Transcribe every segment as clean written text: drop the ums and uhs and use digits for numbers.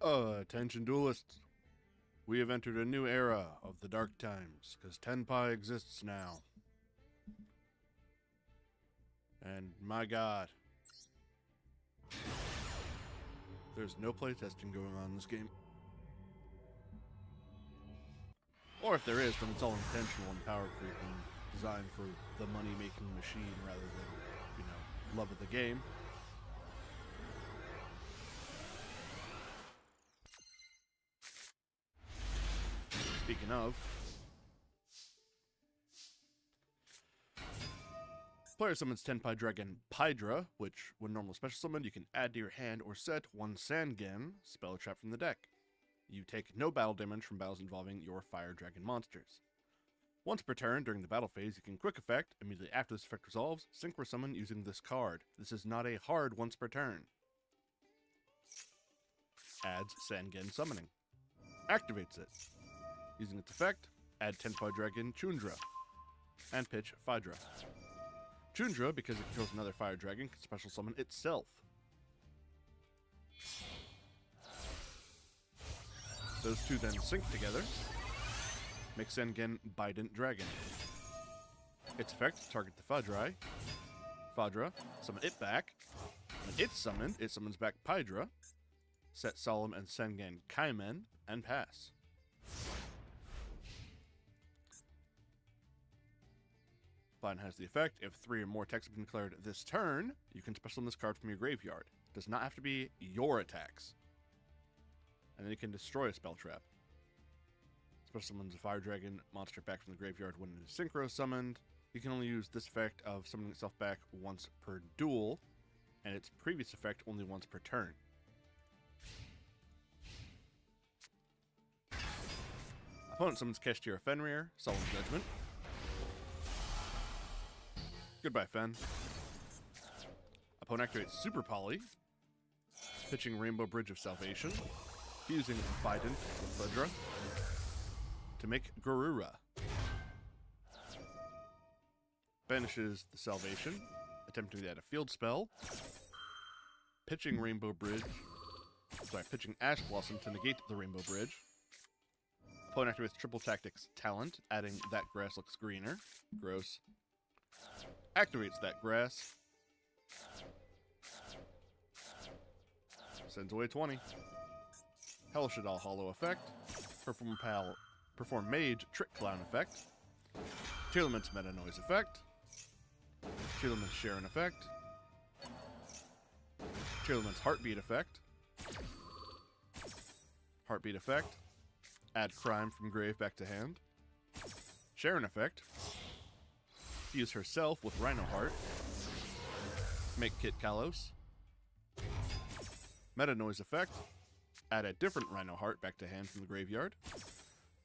Attention duelists. We have entered a new era of the dark times, because Tenpai exists now. And my god, there's no playtesting going on in this game. Or if there is, then it's all intentional and power creep and designed for the money-making machine rather than, love of the game. Speaking of, player summons Tenpai Dragon Pydra, which, when normal special summoned, you can add to your hand or set one Sangen spell trap from the deck. You take no battle damage from battles involving your Fire Dragon monsters. Once per turn during the battle phase, you can quick effect, immediately after this effect resolves, synchro summon using this card. This is not a hard once per turn. Adds Sangen summoning. Activates it. Using its effect, add Tenpai Dragon Chundra, and pitch Phaedra. Chundra, because it controls another fire dragon, can special summon itself. Those two then sync together, make Sangen Bident Dragon. Its effect, target the Phaedra, summon it back. When it's summoned, it summons back Pydra, set Solemn and Sangen Kaimen, and pass. Bident has the effect, if 3 or more attacks have been declared this turn, you can special summon this card from your graveyard. It does not have to be your attacks. And then you can destroy a spell trap. Special summons a Fire Dragon monster back from the graveyard when it is synchro summoned. You can only use this effect of summoning itself back once per duel, and its previous effect only once per turn. Opponent summons Keshtira Fenrir, Solemn Judgment. Goodbye, Fen. Opponent activates Super Poly, pitching Rainbow Bridge of Salvation, fusing Bident with Phaedra to make Garura. Banishes the Salvation, attempting to add a field spell, pitching Ash Blossom to negate the Rainbow Bridge. Opponent activates Triple Tactics Talent, adding That Grass Looks Greener. Gross. Activates That Grass. Sends away 20. Hellshadal Hollow effect. Perform Mage Trick Clown effect. Tearlament's Meta Noise effect. Tearlament's Sharon effect. Tearlament's Heartbeat effect. Heartbeat effect. Add Crime from grave back to hand. Sharon effect. Fuse herself with Rhino Heart. Make Kit Kalos. Meta Noise effect. Add a different Rhino Heart back to hand from the graveyard.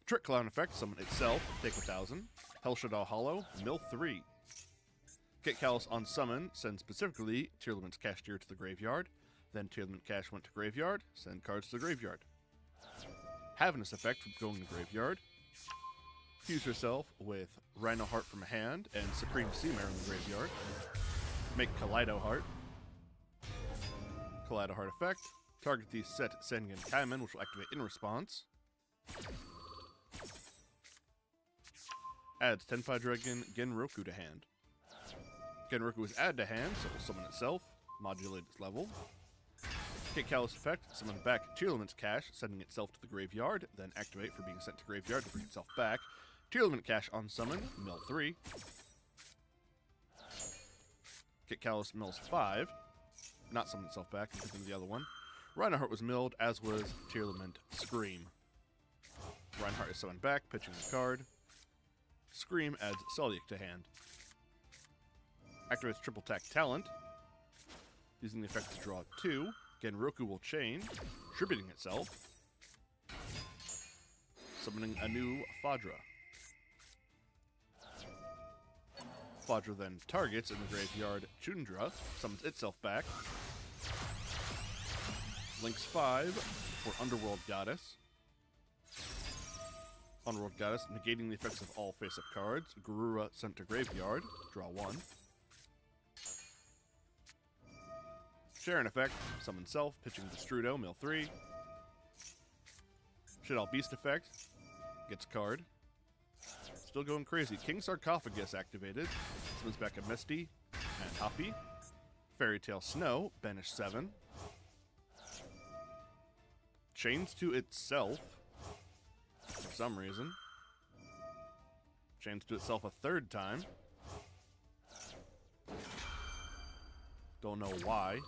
Trick Clown effect. Summon itself. Take 1000. Hellshadal Hollow. Mill 3. Kit Kalos on summon. Send specifically Tearlament's Kashtira to the graveyard. Then Tearlament Cash went to graveyard. Send cards to the graveyard. Havinous effect from going to graveyard. Fuse herself with Rhino Heart from hand and Supreme Seamare in the graveyard. Make Kaleido Heart. Kaleido Heart effect. Target the set Sangen Kaimen, which will activate in response. Adds Tenpai Dragon Genroku to hand. Genroku is added to hand, so it will summon itself, modulate its level. Kit Kalos effect, summon back Tearlament's Cash, sending itself to the graveyard, then activate for being sent to graveyard to bring itself back. Tearlament Cash on summon, mill 3. Kit Kalos mills 5. Not summon itself back, I'm thinking of the other one. Reinhardt was milled, as was Tearlament Scream. Reinhardt is summoned back, pitching the card. Scream adds Solyak to hand. Activates Triple Tack Talent. Using the effect to draw 2. Genroku will chain, tributing itself. Summoning a new Phaedra. Phaedra then targets in the graveyard Chundra, summons itself back. Links 5 for Underworld Goddess. Underworld Goddess, negating the effects of all face-up cards. Garura sent to graveyard, draw 1. Sharon effect, summon self, pitching Destrudo, mill 3. Shit-All Beast effect. Gets a card. Still going crazy. King Sarcophagus activated. Summons back a Misty and Hoppy. Fairy Tale Snow. Banish 7. Chains to itself. For some reason. Chains to itself a third time. Don't know why.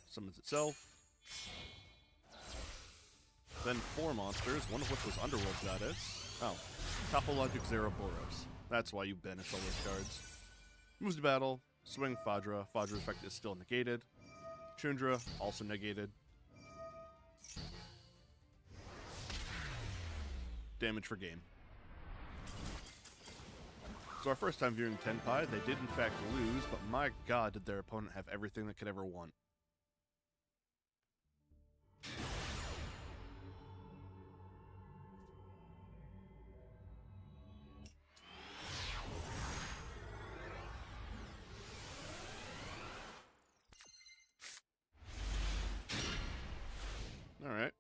Summons itself. Then 4 monsters, one of which was Underworld Goddess. Oh, Topologic Zeraboros. That's why you banish all those cards. Moves to battle. Swing Fadra. Fadra's effect is still negated. Chundra, also negated. Damage for game. So our first time viewing Tenpai, they did in fact lose, but my god did their opponent have everything they could ever want. Alright.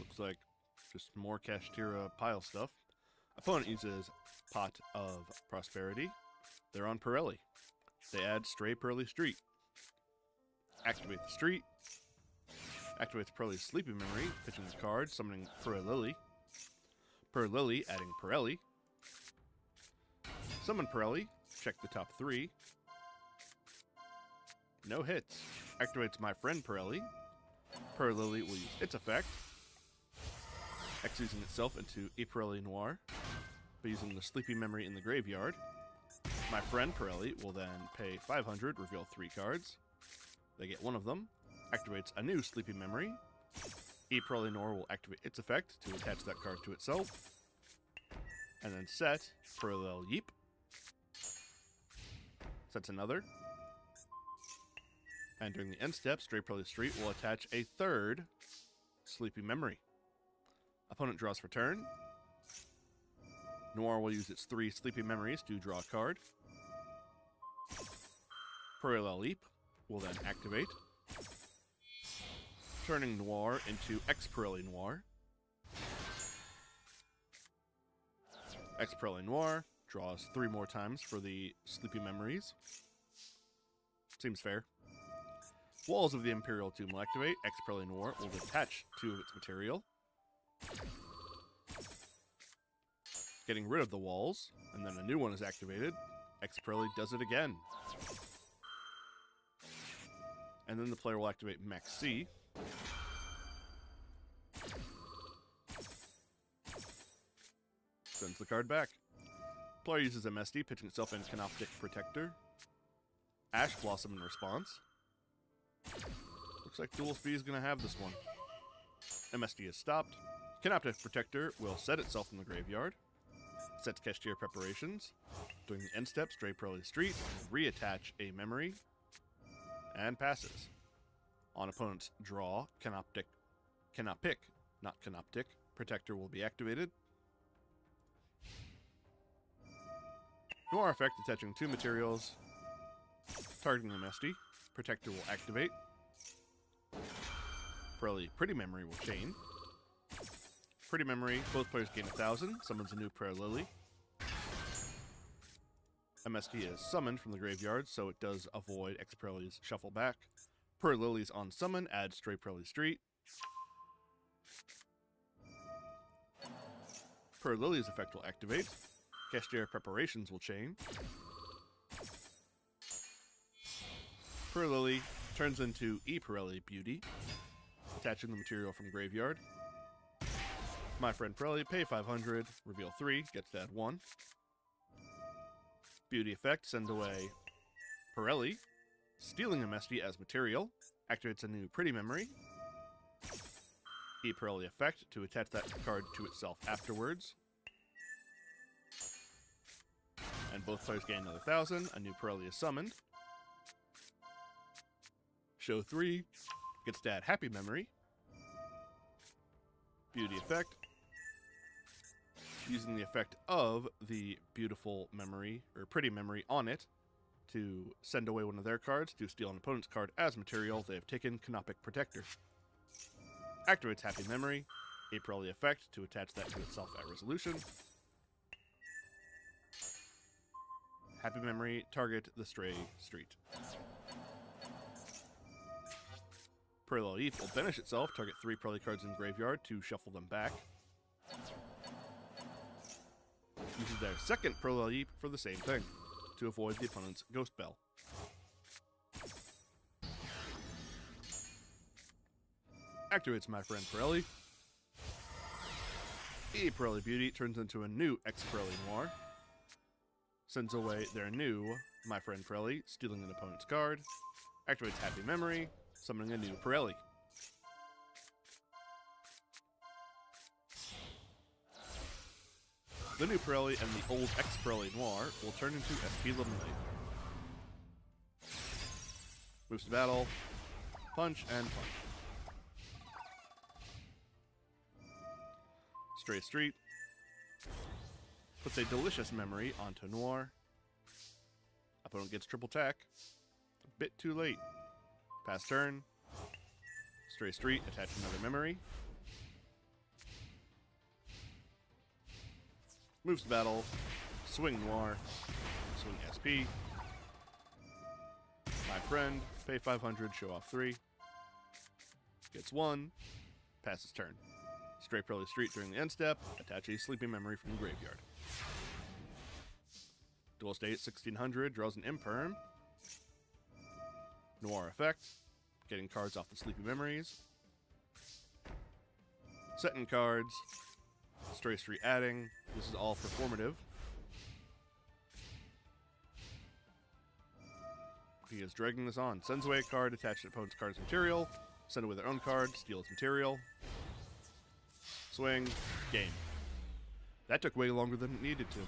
Looks like just more Kashtira pile stuff. Opponent uses Pot of Prosperity. They're on Pirelli. They add Stray Pirelli Street. Activate the Street. Activates Pirelli's Sleepy Memory, pitching the card, summoning Pirelli. Pirelli, adding Pirelli. Summon Pirelli. Check the top 3. No hits. Activates My Friend Pirelli. Pirelli will use its effect, exusing itself into a Pirelli Noir by using the Sleepy Memory in the graveyard. My Friend Pirelli will then pay 500, reveal 3 cards. They get one of them. Activates a new Sleepy Memory. E Pirelli Noir will activate its effect to attach that card to itself. And then set Pirelli Yeep. Sets another. And during the end step, Stray Pirelli Street will attach a 3rd Sleepy Memory. Opponent draws for turn. Noir will use its 3 Sleepy Memories to draw a card. Pirelli Leap will then activate, turning Noir into X Pirelli Noir. X Pirelli Noir draws 3 more times for the Sleepy Memories. Seems fair. Walls of the Imperial Tomb will activate. X Pirelli Noir will detach 2 of its material, getting rid of the walls, and then a new one is activated. X Pirelli does it again. And then the player will activate Max C. Sends the card back. Player uses MSD, pitching itself in Canoptic Protector. Ash Blossom in response. Looks like Duel Speed is going to have this one. MSD is stopped. Canoptic Protector will set itself in the graveyard. Sets Kashtira Preparations. During the end step, Stray Pirelli Street, reattach a memory, and passes. On opponent's draw, Canopic, not Canoptic, Protector will be activated. Noir effect attaching 2 materials, targeting the Misty. Protector will activate. Pirelli Pretty Memory will chain. Pretty Memory, both players gain 1,000, summons a new Pirelli. MST is summoned from the graveyard, so it does avoid X Pirelli's shuffle back. Pirelli's on summon, add Stray Pirelli Street. Pirelli's effect will activate. Kashtira Preparations will chain. Pirelli turns into E Pirelli Beauty, attaching the material from graveyard. My Friend Pirelli, pay 500, reveal 3, gets to add 1. Beauty effect, send away Pirelli, stealing a Misty as material, activates a new Pretty Memory. E Pirelli effect to attach that card to itself afterwards. And both players gain another 1,000, a new Pirelli is summoned. Show 3, gets to add Happy Memory. Beauty effect. Using the effect of the beautiful memory, or Pretty Memory on it, to send away one of their cards to steal an opponent's card as material. They have taken Canopic Protector. Activates Happy Memory, a Pirelli effect to attach that to itself at resolution. Happy Memory, target the stray street. Pirelli Leaf will banish itself, target 3 Pirelli cards in graveyard to shuffle them back. Uses their second Pirelli Leaf for the same thing, to avoid the opponent's Ghost Bell. Activates My Friend Pirelli. A Pirelli Beauty turns into a new X-Pirelli Noir. Sends away their new My Friend Pirelli, stealing an opponent's card. Activates Happy Memory, summoning a new Pirelli. The new Pirelli and the old X-Pirelli Noir will turn into SP Lemonade. Moves to battle, punch, and punch. Stray Street. Puts a delicious memory onto Noir. Opponent gets triple tack. A bit too late. Pass turn. Stray Street, attach another memory. Moves to battle. Swing Noir. Swing SP. My Friend. Pay 500, show off 3. Gets 1. Passes turn. Stray Pirelli Street during the end step. Attach a sleeping memory from the graveyard. Duel state 1600, draws an Imperm. Noir effect. Getting cards off the sleepy memories. Setting cards. Stray Street adding. This is all performative. He is dragging this on. Sends away a card, attach to opponent's card's material. Send away their own card, steal its material. Swing. Game. That took way longer than it needed to.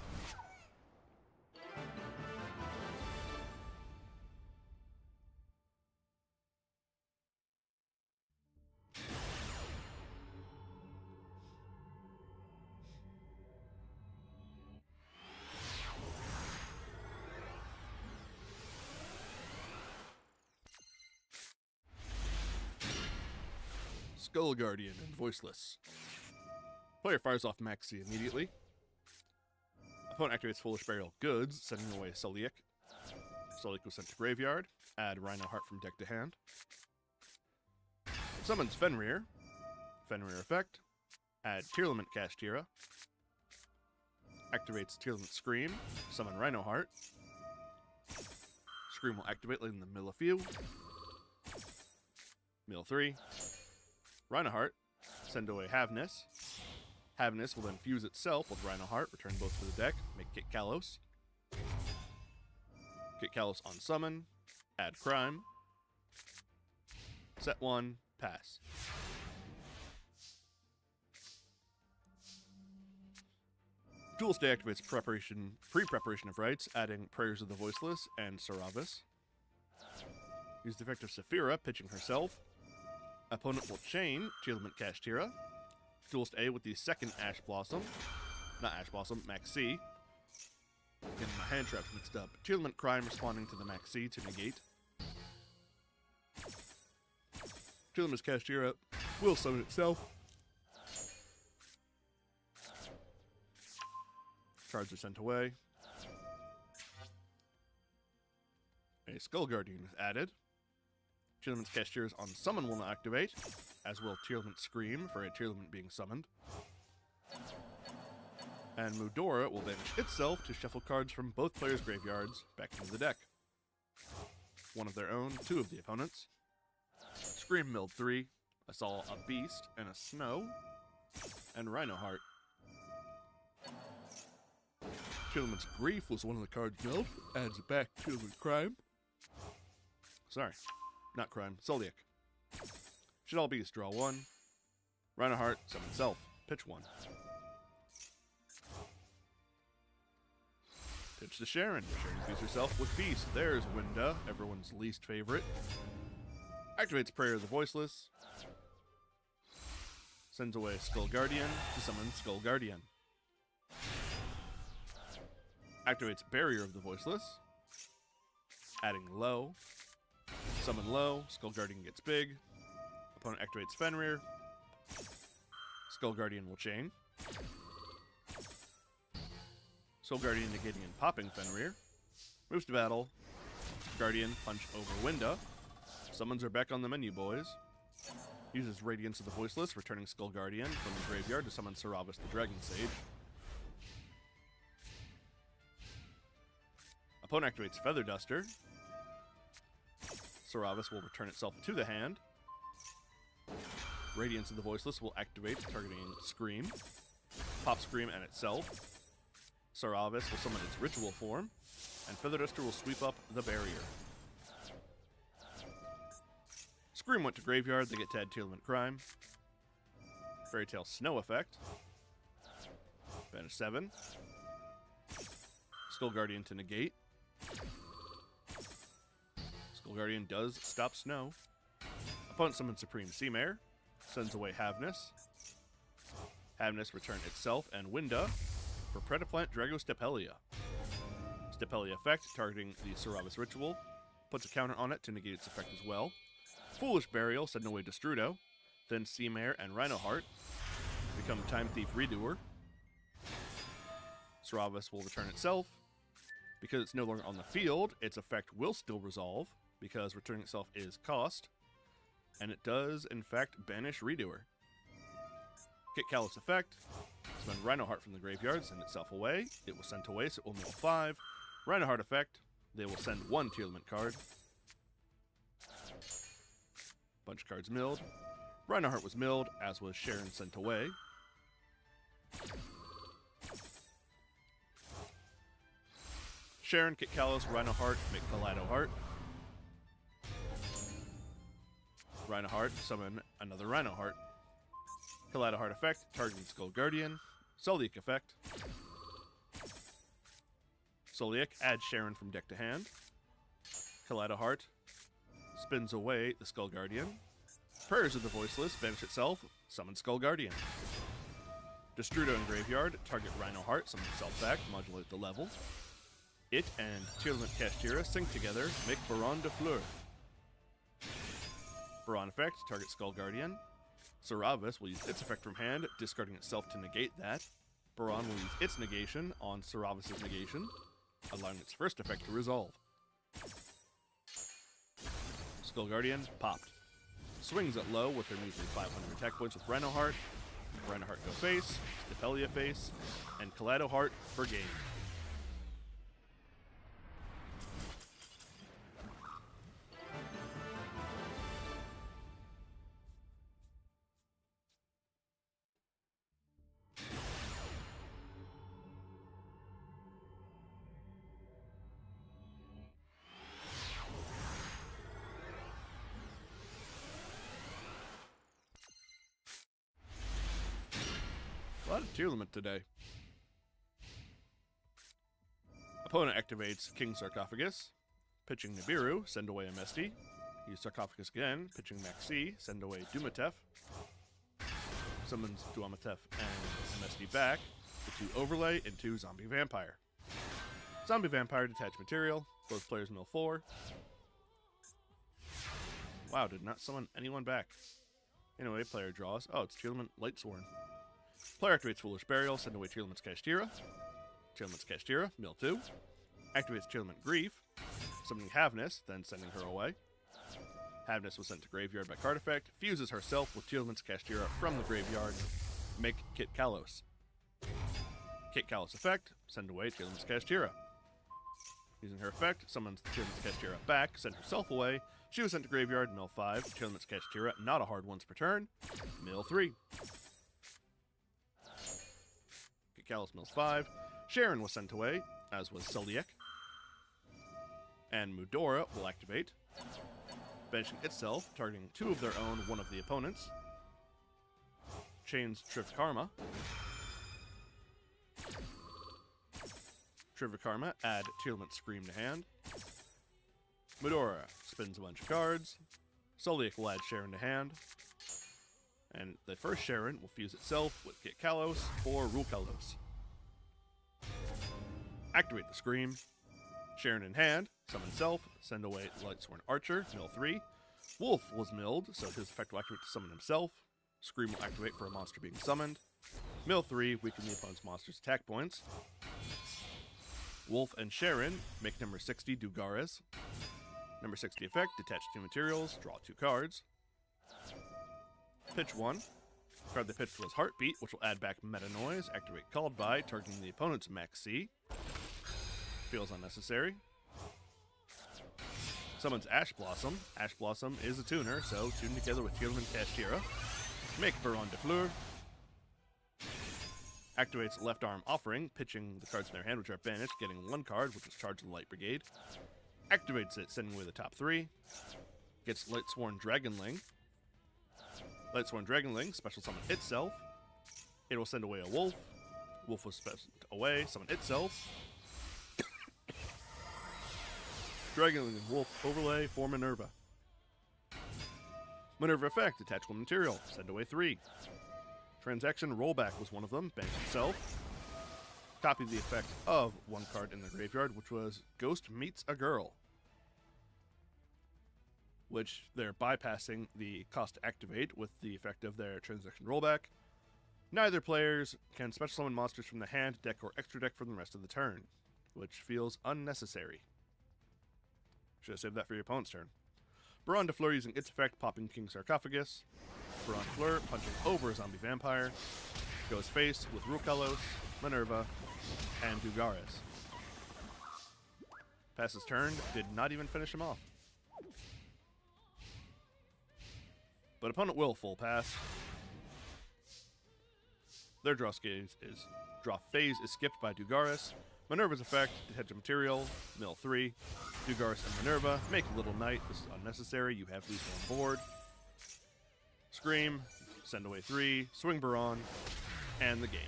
Skull Guardian and Voiceless. Player fires off Maxi immediately. Opponent activates Foolish Burial Goods, sending away Soliek. Soliek was sent to graveyard. Add Rhino Heart from deck to hand. Summons Fenrir. Fenrir effect. Add Tearlament Kashtira. Activates Tearlament Scream. Summon Rhino Heart. Scream will activate in the mill of field. Mill 3. Rhino Heart. Send away Havness. Havness will then fuse itself with Rhino Heart, return both to the deck, make Kit Kalos. Kit Kalos on summon, add Crime. Set 1, pass. Duel Stay activates pre-preparation of rites, adding Prayers of the Voiceless and Saravis. Use the effect of Saphira, pitching herself. Opponent will chain Tearlament Kashtira. Duelist A with the second Ash Blossom. Not Ash Blossom, Maxi. Getting my hand traps mixed up. Tearlament Crime responding to the Maxi to negate. Tearlament Kashtira will summon itself. Cards are sent away. A Skull Guardian is added. Tearlament's Kashtira's on summon will not activate, as will Tearlament Scream for a Tearlament being summoned. And Mudora will banish itself to shuffle cards from both players' graveyards back into the deck. One of their own, 2 of the opponents. Scream milled 3. I saw a Beast and a Snow. And Rhino Heart. Tearlament's Grief was one of the cards milled. Adds back Tearlament Crime. Sorry. Not Crime. Soliek. Should all Beast, draw 1. Rhino Heart, summon self. Pitch 1. Pitch to Sharon. Sharon views herself with Beast. There's Winda, everyone's least favorite. Activates Prayer of the Voiceless. Sends away Skull Guardian to summon Skull Guardian. Activates Barrier of the Voiceless. Adding Low. Summon Low. Skull Guardian gets big. Opponent activates Fenrir. Skull Guardian will chain. Skull Guardian negating and popping Fenrir. Moves to battle. Guardian, punch over Winda. Summons are back on the menu, boys. Uses Radiance of the Voiceless, returning Skull Guardian from the graveyard to summon Saravis the Dragon Sage. Opponent activates Feather Duster. Saravis will return itself to the hand. Radiance of the Voiceless will activate, targeting Scream. Pop Scream and itself. Saravis will summon its ritual form, and Feather Duster will sweep up the barrier. Scream went to graveyard, they get to add Tearlament Crime. Fairy Tale Snow effect. Banish 7. Skull Guardian to negate. Skull Guardian does stop snow. Opponent summons Supreme Seamare. Sends away Havness. Havness return itself and Winda for Predaplant Dragostepelia. Stepelia effect, targeting the Saravis ritual. Puts a counter on it to negate its effect as well. Foolish Burial, send away Destrudo. Then Seamare and Rhinoheart become Time Thief Redoer. Saravis will return itself. Because it's no longer on the field, its effect will still resolve, because returning itself is cost. And it does, in fact, banish Redoer. Kit Callus effect. Summon Rhinoheart from the graveyard, send itself away. It will send away, so it will mill 5. Rhinoheart effect. They will send 1 Tearlament card. Bunch of cards milled. Rhinoheart was milled, as was Sharon sent away. Sharon, Kit Callus, Rhinoheart, make Kaleido Heart. Rhinoheart, summon another Rhinoheart. Kaleido Heart effect, targeting Skull Guardian. Soliak effect. Soliak, add Sharon from deck to hand. Kaleido Heart spins away the Skull Guardian. Prayers of the Voiceless, banish itself, summon Skull Guardian. Destrudo in graveyard, target Rhinoheart, summon itself back, modulate the level. It and Tearlament Kashtira sync together, make Baron de Fleur. Baron effect, target Skull Guardian. Saravis will use its effect from hand, discarding itself to negate that. Baron will use its negation on Saravis' negation, allowing its first effect to resolve. Skull Guardian popped. Swings at low with her measly 500 attack points with Rhinoheart. Rhinoheart go face, Stepelia face, and Kaleido Heart for game. A lot of Tearlament today. Opponent activates King Sarcophagus, pitching Nibiru, send away Amesti. Use Sarcophagus again, pitching Maxi, send away Dumatef. Summons Duamatef and Amesti back to 2 Overlay into Zombie Vampire. Zombie Vampire, detach material, both players mill 4. Wow, did not summon anyone back. Anyway, player draws. Oh, it's Tearlament Lightsworn. Player activates Foolish Burial, send away Tearlament's Kashtira. Tearlament's Kashtira, mill 2. Activates Tearlament Grief, summoning Havness, then sending her away. Havness was sent to graveyard by card effect, fuses herself with Tearlament's Kashtira from the graveyard, make Kit Callus. Kit Callus effect, send away Tearlament's Kashtira. Using her effect, summons Tearlament's Kashtira back, send herself away. She was sent to graveyard, mill 5. Tearlament's Kashtira, not a hard once per turn, mill 3. Callus mills 5. Sharon was sent away, as was Soliak. And Mudora will activate, banishing itself, targeting 2 of their own, 1 of the opponents. Chains Trivikarma. Trivikarma, add Tearlament Scream to hand. Mudora spins a bunch of cards. Soliak will add Sharon to hand. And the first Sharon will fuse itself with Kit Callus for Rule Kalos. Activate the Scream. Sharon in hand, summon self, send away Lightsworn Archer, mill 3. Wolf was milled, so his effect will activate to summon himself. Scream will activate for a monster being summoned. Mill 3, weaken the opponent's monster's attack points. Wolf and Sharon make number 60 Dugares. Number 60 effect, detach 2 materials, draw 2 cards. Pitch 1. Card they pitched was Heartbeat, which will add back meta noise, activate called by, targeting the opponent's max C. Feels unnecessary. Summons Ash Blossom. Ash Blossom is a tuner, so tune together with Tearman Kashtira. Make Baron de Fleur. Activates Left Arm Offering, pitching the cards in their hand, which are banished, getting 1 card, which is Charge the Light Brigade. Activates it, sending away the top 3. Gets Lightsworn Dragonling. Lightsworn Dragonling, special summon itself. It will send away a wolf. Wolf will send away, summon itself. Dragonling and Wolf overlay for Minerva. Minerva effect, attach 1 material, send away 3. Transaction Rollback was one of them, banish itself. Copy the effect of 1 card in the graveyard, which was Ghost Meets a Girl, which they're bypassing the cost to activate with the effect of their Transaction Rollback. Neither players can special summon monsters from the hand, deck, or extra deck for the rest of the turn, which feels unnecessary. Should have saved that for your opponent's turn. Baron de Fleur using its effect, popping King Sarcophagus. Baron de Fleur punching over a zombie vampire. Goes face with Rukalos, Minerva, and Dugares. Passes turn, did not even finish him off. But opponent will full pass. Their draw phase is skipped by Dugares. Minerva's effect, detach a material, mill 3. Dugares and Minerva make a little knight. This is unnecessary. You have these on board. Scream, send away 3, swing Baron, and the game.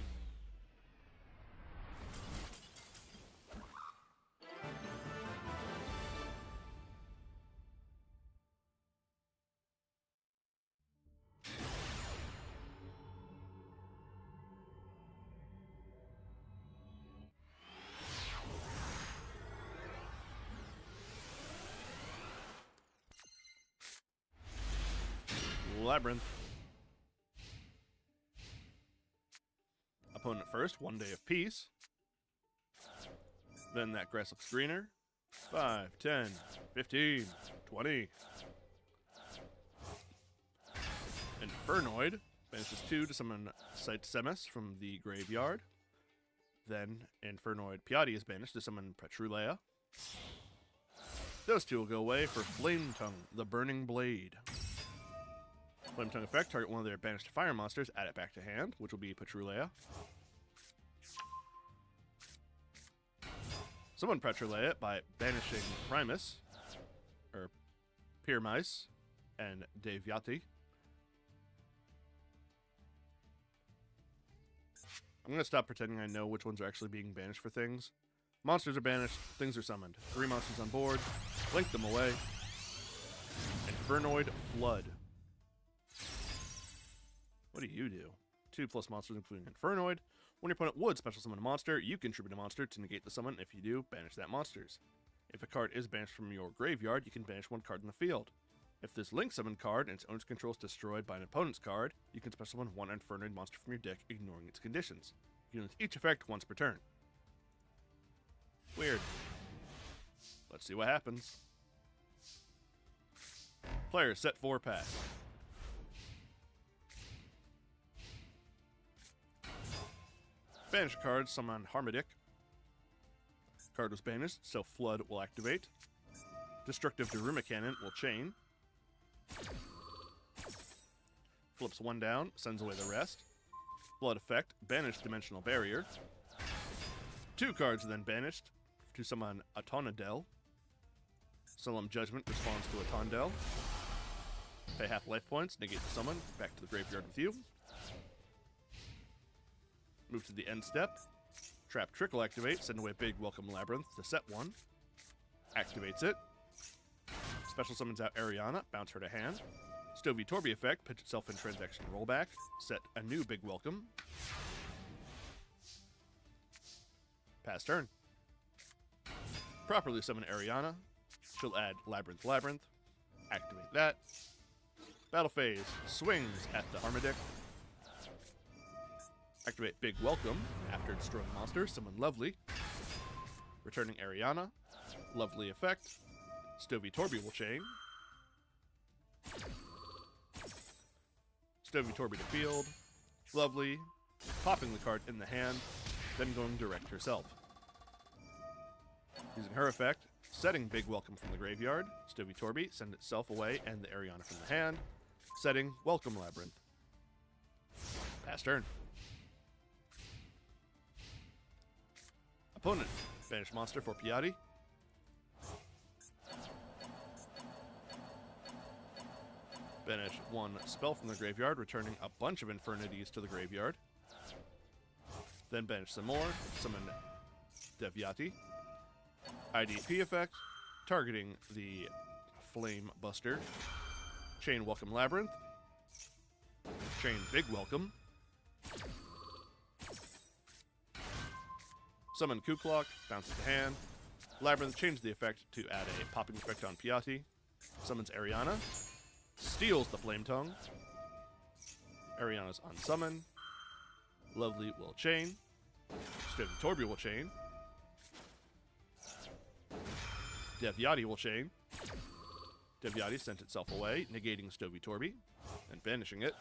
Labyrinth. Opponent first, 1 day of peace. Then that grass looks greener. 5, 10, 15, 20. Infernoid banishes 2 to summon Sight Semis from the graveyard. Then Infernoid Piatti is banished to summon Petrulea. Those 2 will go away for Flame Tongue, the Burning Blade. Flame Tongue effect, target one of their banished fire monsters, add it back to hand, which will be Petrulea. Summon Petrulea by banishing Primus, or Pyrmice, and Devyati. I'm going to stop pretending I know which ones are actually being banished for things. Monsters are banished, things are summoned. 3 monsters on board, blink them away. Infernoid Flood. What do you do? 2+ monsters, including Infernoid. When your opponent would special summon a monster, you contribute a monster to negate the summon. If you do, banish that monsters. If a card is banished from your graveyard, you can banish 1 card in the field. If this link summon card and its owner's control is destroyed by an opponent's card, you can special summon 1 Infernoid monster from your deck, ignoring its conditions. You can use each effect once per turn. Weird. Let's see what happens. Player set 4 pass. Banish card, summon Harmadic. Card was banished, so Flood will activate. Destructive Daruma Cannon will chain. Flips 1 down, sends away the rest. Flood effect, banish Dimensional Barrier. 2 cards then banished to summon Atonadel. Solemn Judgment responds to Atondel. Pay half life points, negate the summon, back to the graveyard with you. Move to the end step. Trap Trickle activate, send away Big Welcome Labyrinth to set 1. Activates it. Special summons out Ariana, bounce her to hand. Stovey Torby effect, pitch itself in Transaction Rollback. Set a new Big Welcome. Pass turn. Properly summon Ariana. She'll add Labyrinth. Activate that. Battle phase. Swings at the Armadic. Activate Big Welcome. After destroying monster, summon Lovely. Returning Ariana. Lovely effect. Stovey Torby will chain. Stovey Torby to field. Lovely. Popping the card in the hand, then going direct herself. Using her effect, setting Big Welcome from the graveyard. Stovey Torby, send itself away and the Ariana from the hand. Setting Welcome Labyrinth. Pass turn. Opponent, banish monster for Piatti. Banish one spell from the graveyard, returning a bunch of Infernities to the graveyard. Then banish some more, summon Devyati. IDP effect, targeting the Flame Buster. Chain Welcome Labyrinth. Chain Big Welcome. Summon Kuklok, bounces the hand. Labyrinth, change the effect to add a popping effect on Piatti. Summons Ariana. Steals the Flame Tongue. Ariana's on summon. Lovely will chain. Stovey Torby will chain. Devyati will chain. Devyati sent itself away, negating Stovey Torby and banishing it.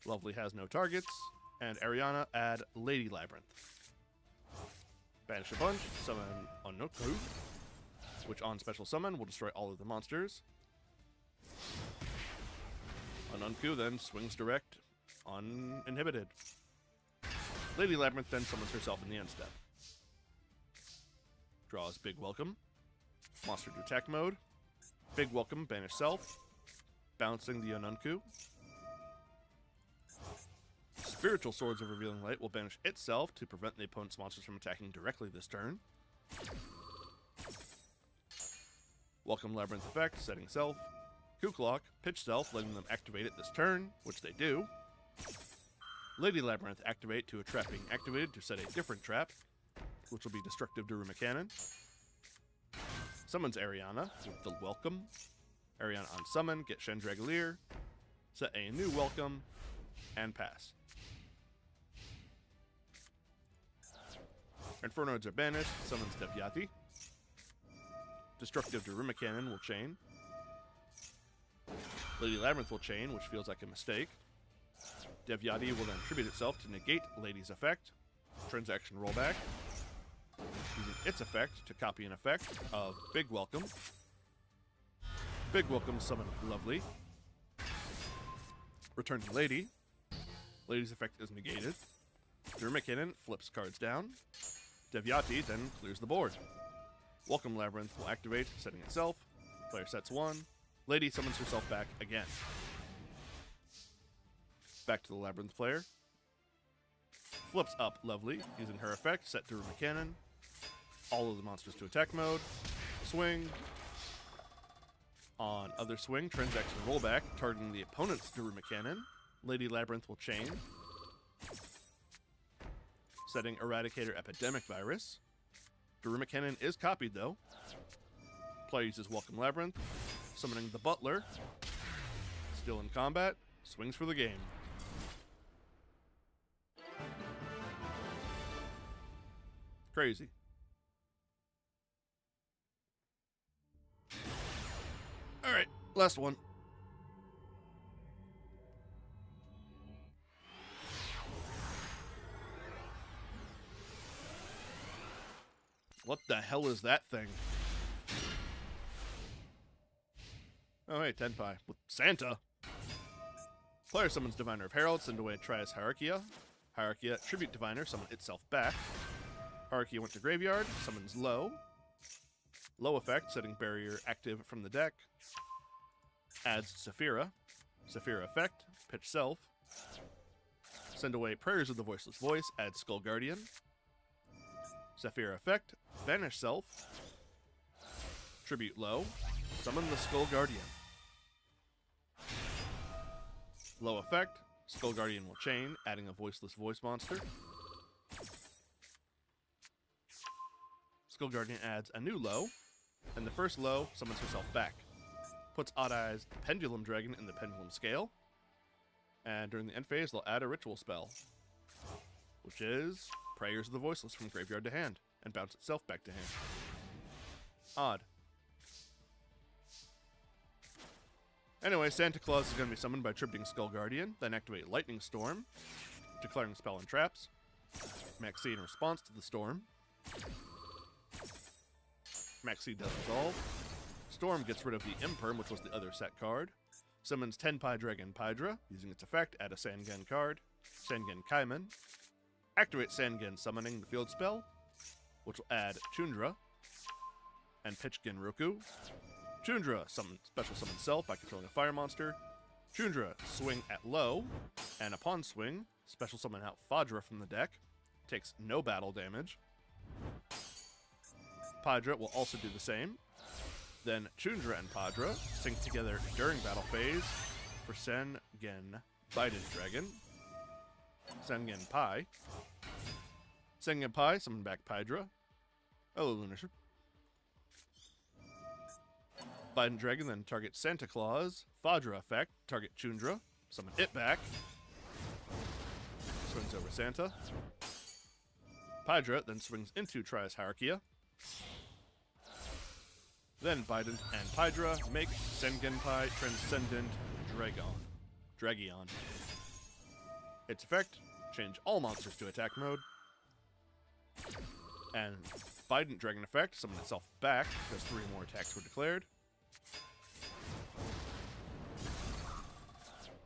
Lovely has no targets. And Ariana add Lady Labyrinth. Banish a bunch, summon Onoku, which on special summon will destroy all of the monsters. Onunku then swings direct, uninhibited. Lady Labyrinth then summons herself in the end step. Draws Big Welcome. Monster to attack mode. Big Welcome, banish self. Bouncing the Onunku. Spiritual Swords of Revealing Light will banish itself to prevent the opponent's monsters from attacking directly this turn. Welcome Labyrinth effect, setting self. Kuklok, pitch self, letting them activate it this turn, which they do. Lady Labyrinth activate to a trap being activated to set a different trap, which will be destructive to Daruma Cannon. Summons Ariana with the Welcome. Ariana on summon, get Chandragolier, set a new Welcome, and pass. Infernoids are banished, summons Devyati. Destructive Daruma Cannon will chain. Lady Labyrinth will chain, which feels like a mistake. Devyati will then tribute itself to negate Lady's effect. Transaction rollback. Using its effect to copy an effect of Big Welcome. Big Welcome summon Lovely. Return to Lady. Lady's effect is negated. Daruma Cannon flips cards down. Devyati then clears the board. Welcome Labyrinth will activate, setting itself. Player sets one. Lady summons herself back again. Back to the Labyrinth player. Flips up Lovely, using her effect, set Daruma Cannon. All of the monsters to attack mode. Swing. On other swing, transaction rollback, targeting the opponent's Daruma Cannon. Lady Labyrinth will chain. Setting Eradicator Epidemic Virus. Daruma Cannon is copied, though. Player uses Welcome Labyrinth, summoning the Butler. Still in combat, swings for the game. Crazy. Alright, last one. What the hell is that thing? Oh, hey, Tenpai. With Santa. Player summons Diviner of Herald, send away Trias Hierarchia. Hierarchia, tribute Diviner, summon itself back. Hierarchia went to graveyard, summons Low. Low effect, setting Barrier active from the deck. Adds Saphira. Saphira effect, pitch self. Send away Prayers of the Voiceless Voice, add Skull Guardian. Saphira effect, banish self. Tribute Low, summon the Skull Guardian. Low effect, Skull Guardian will chain, adding a Voiceless Voice monster. Skull Guardian adds a new Low, and the first Low summons herself back. puts Odd Eyes Pendulum Dragon in the Pendulum Scale. And during the end phase, they'll add a ritual spell, which is Prayers of the Voiceless from graveyard to hand, and bounce itself back to hand. Odd. Anyway, Santa Claus is going to be summoned by Tripping Skull Guardian, then activate Lightning Storm, declaring spell and traps. Maxi in response to the storm. Maxi does resolve. Storm gets rid of the Imperm, which was the other set card. Summons Tenpai Dragon Pydra. Using its effect, add a Sangen card. Sangen Kaiman. Activate Sangen, summoning the field spell, which will add Chundra and Pitchkin Roku. Chundra special summon self by controlling a fire monster. Chundra swing at low, and upon swing, special summon out Fadra from the deck. Takes no battle damage. Pydra will also do the same. Then Chundra and Pydra sync together during battle phase for Sengen Bident Dragon. Sengen Pai. Sengen Pai, summon back Pydra. Hello, Lunisher. Bident Dragon then target Santa Claus. Fadra effect, target Chundra. Summon it back. Swings over Santa. Pydra then swings into Trias Hierarchia. Then Bident and Pydra make Sengenpai Transcendent Dragion. Its effect, change all monsters to attack mode. And Bident Dragon effect, summon itself back because 3 more attacks were declared.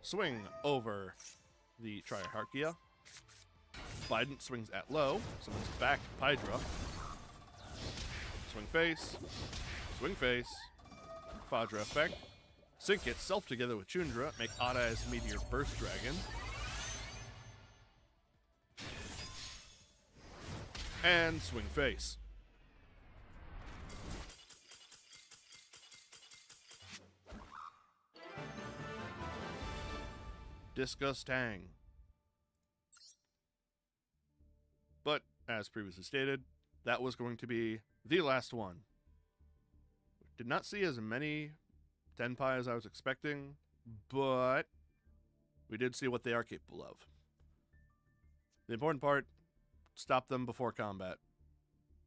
Swing over the Triarchia. Bident swings at low, summons back Pydra. Swing face. Swing face. Fadra effect. Sync itself together with Chundra, make Odd Eyes Meteor Burst Dragon. And swing face. Disgusting. But, as previously stated, that was going to be the last one. Did not see as many Tenpai as I was expecting, but we did see what they are capable of. The important part, stop them before combat.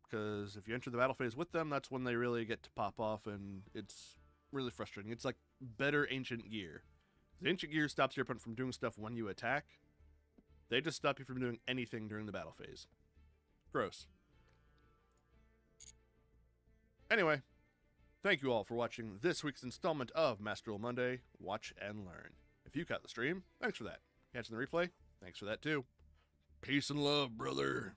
Because if you enter the battle phase with them, that's when they really get to pop off, and it's really frustrating. It's like better Ancient Gear. The Ancient Gear stops your opponent from doing stuff when you attack. They just stop you from doing anything during the battle phase. Gross. Anyway, thank you all for watching this week's installment of Master Duel Monday, Watch and Learn. If you caught the stream, thanks for that. Catching the replay, thanks for that too. Peace and love, brother.